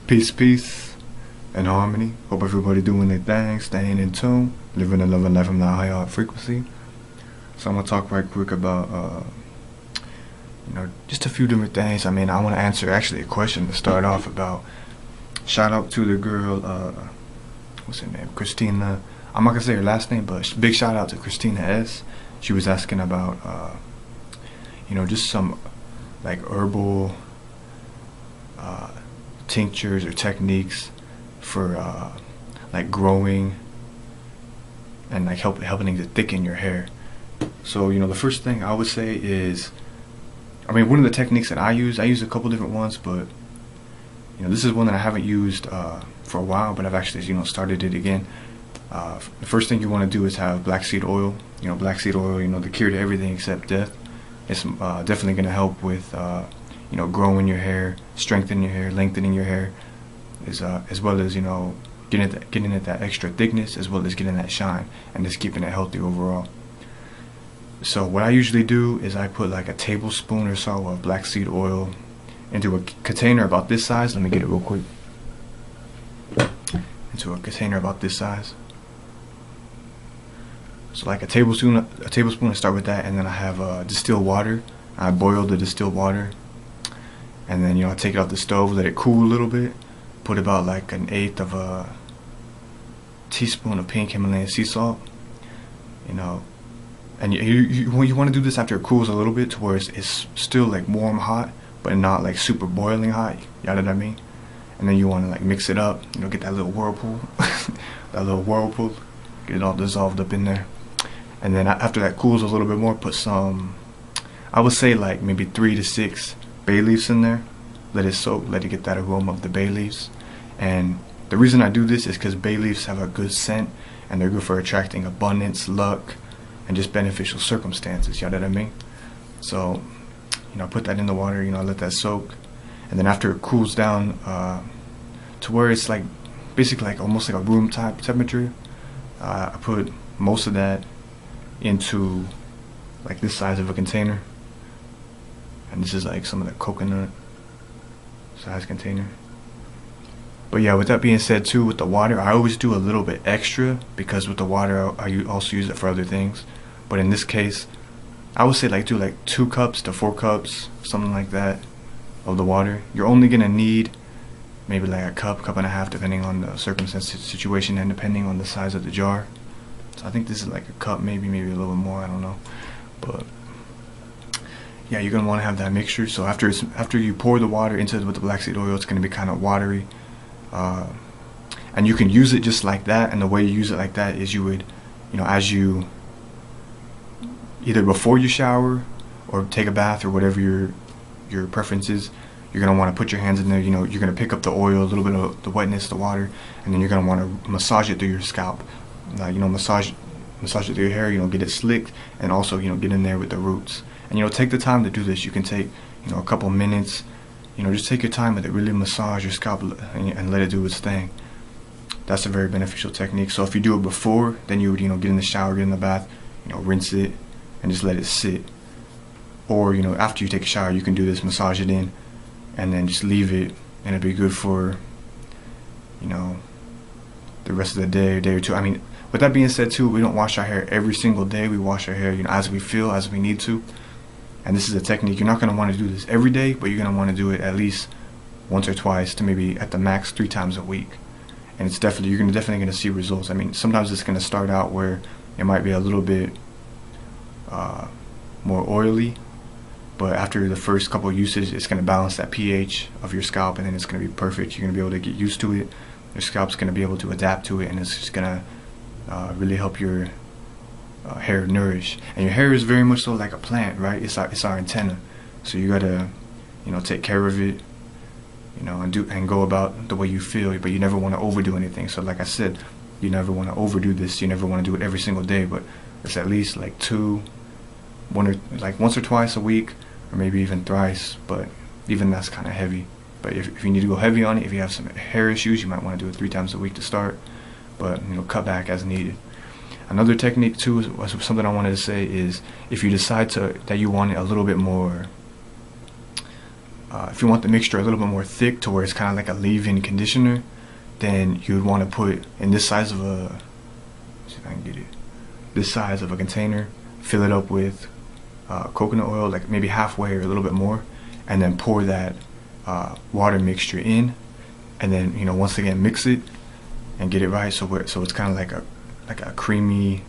Peace, peace, and harmony. Hope everybody doing their thing, staying in tune, living and loving life from that high art frequency. So I'm gonna talk right quick about, just a few different things. I mean, I want to answer actually a question to start off about. Shout out to the girl, what's her name, Christina. I'm not gonna say her last name, but big shout out to Christina S. She was asking about, just some like herbal tinctures or techniques for like growing and like helping to thicken your hair. So the first thing I would say is, I mean, one of the techniques that I use a couple different ones, but this is one that I haven't used for a while, but I've actually started it again. The first thing you want to do is have black seed oil. Black seed oil, the cure to everything except death. It's definitely going to help with growing your hair, strengthening your hair, lengthening your hair, as well as getting it that extra thickness, as well as getting that shine, and just keeping it healthy overall. So what I usually do is I put like a tablespoon or so of black seed oil into a container about this size. Let me get it real quick. Into a container about this size. So like a tablespoon. I start with that, and then I have distilled water. I boil the distilled water, and then I take it off the stove, let it cool a little bit. Put about like 1/8 of a teaspoon of pink Himalayan sea salt. And you want to do this after it cools a little bit, to where it's still like warm hot, but not like super boiling hot. You know what I mean? And then you want to like mix it up. Get that little whirlpool, get it all dissolved up in there. And then after that cools a little bit more, put some, I would say like maybe 3 to 6 bay leaves in there. Let it soak, let it get that aroma of the bay leaves. And the reason I do this is because bay leaves have a good scent, and they're good for attracting abundance, luck, and just beneficial circumstances. You know what I mean? So, I put that in the water. I let that soak, and then after it cools down to where it's like basically like almost like a room type temperature, I put most of that into like this size of a container, and this is like some of the coconut size container. But yeah, with that being said too, with the water, I always do a little bit extra, because with the water I also use it for other things. But in this case, I would say do like 2 cups to 4 cups, something like that, of the water. You're only gonna need maybe like a cup and a half, depending on the circumstance, situation, and depending on the size of the jar. So I think this is like a cup, maybe a little bit more, I don't know. But yeah, you're gonna want to have that mixture. So after you pour the water into it with the black seed oil, it's gonna be kind of watery, and you can use it just like that. And the way you use it like that is you would, as you either before you shower or take a bath or whatever your preference is, you're gonna want to put your hands in there. You're gonna pick up the oil, a little bit of the wetness, the water, and then you're gonna want to massage it through your scalp. Massage it through your hair. Get it slicked, and also get in there with the roots. And take the time to do this. You can take a couple minutes. Just take your time with it. Really massage your scalp and let it do its thing. That's a very beneficial technique. So if you do it before, then you would get in the shower, get in the bath, rinse it, and just let it sit. Or after you take a shower, you can do this, massage it in, and then just leave it, and it'll be good for the rest of the day or two. I mean, with that being said too, we don't wash our hair every single day. We wash our hair as we feel, as we need to. And this is a technique. You're not going to want to do this every day, but you're going to want to do it at least once or twice, to maybe at the max 3 times a week. And you're definitely going to see results. I mean, sometimes it's going to start out where it might be a little bit more oily, but after the first couple of uses, it's going to balance that pH of your scalp, and then it's going to be perfect. You're going to be able to get used to it. Your scalp's going to be able to adapt to it, and it's just going to really help your hair nourish. And your hair is very much so like a plant, right? It's our antenna. So you gotta take care of it, and go about the way you feel. But you never want to overdo anything. So like I said, you never want to overdo this. You never want to do it every single day, but it's at least like once or twice a week, or maybe even thrice. But even that's kind of heavy. But if you need to go heavy on it, if you have some hair issues, you might want to do it 3 times a week to start. But cut back as needed. Another technique too, was something I wanted to say, is if you decide that you want it a little bit more if you want the mixture a little bit more thick to where it's kind of like a leave-in conditioner, then you'd want to put in this size of a, let's see if I can get it, this size of a container, fill it up with coconut oil, like maybe halfway or a little bit more, and then pour that water mixture in, and then, you know, once again mix it and get it right, so it's kind of like a creamy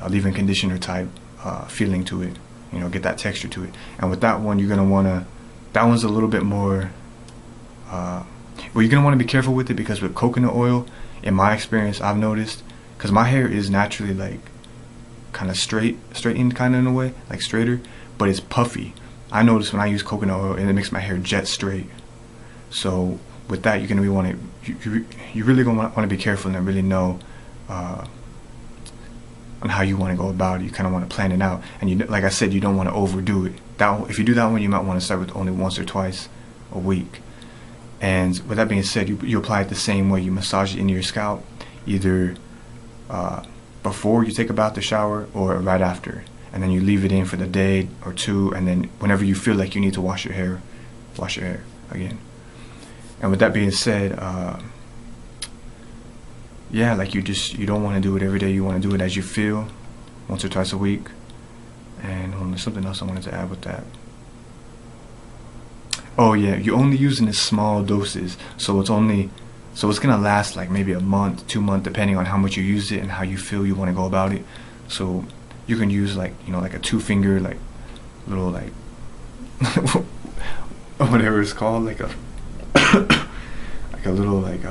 leave-in conditioner type feeling to it, you know, get that texture to it. And with that one, you're gonna wanna, that one's a little bit more well, you're gonna want to be careful with it, because with coconut oil, in my experience, I've noticed, because my hair is naturally like kind of straightened kind of in a way, like straighter, but it's puffy. I notice when I use coconut oil, and it makes my hair jet straight. So with that, you're gonna be you really gonna want to be careful and really know on how you want to go about it. You kind of want to plan it out, and you, like I said, you don't want to overdo it. If you do that one, you might want to start with only once or twice a week. And with that being said, you apply it the same way. You massage it into your scalp, either before you take a bath or shower, or right after, and then you leave it in for the day or two, and then whenever you feel like you need to wash your hair again. And with that being said, yeah, like you don't want to do it every day. You want to do it as you feel, once or twice a week. And there's something else I wanted to add with that. Oh yeah, you're only using in small doses, so it's gonna last like maybe a month, 2 months, depending on how much you use it and how you feel you want to go about it. So you can use, like, you know, like a 2-finger, like little, like whatever it's called, like a like a little, like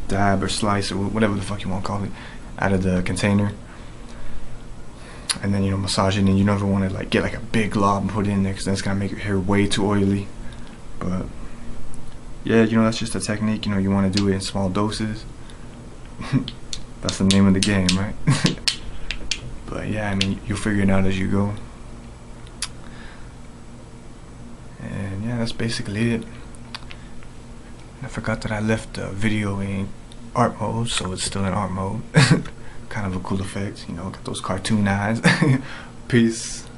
dab or slice or whatever the fuck you want to call it, out of the container. And then, you know, massage it, and you never want to like get like a big glob and put it in there, because that's gonna make your hair way too oily. But yeah, you know, that's just a technique. You know, you want to do it in small doses. That's the name of the game, right? But yeah, I mean, you'll figure it out as you go. And yeah, that's basically it. I forgot that I left the video in art mode, so it's still in art mode. Kind of a cool effect, you know, got those cartoon eyes. Peace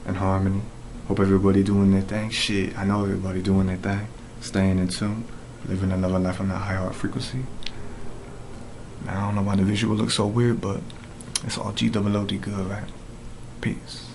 and harmony. Hope everybody doing their thing. Shit, I know everybody doing their thing. Staying in tune, living another life on that high art frequency. Now, I don't know why the visual looks so weird, but it's all GOOD, right? Peace.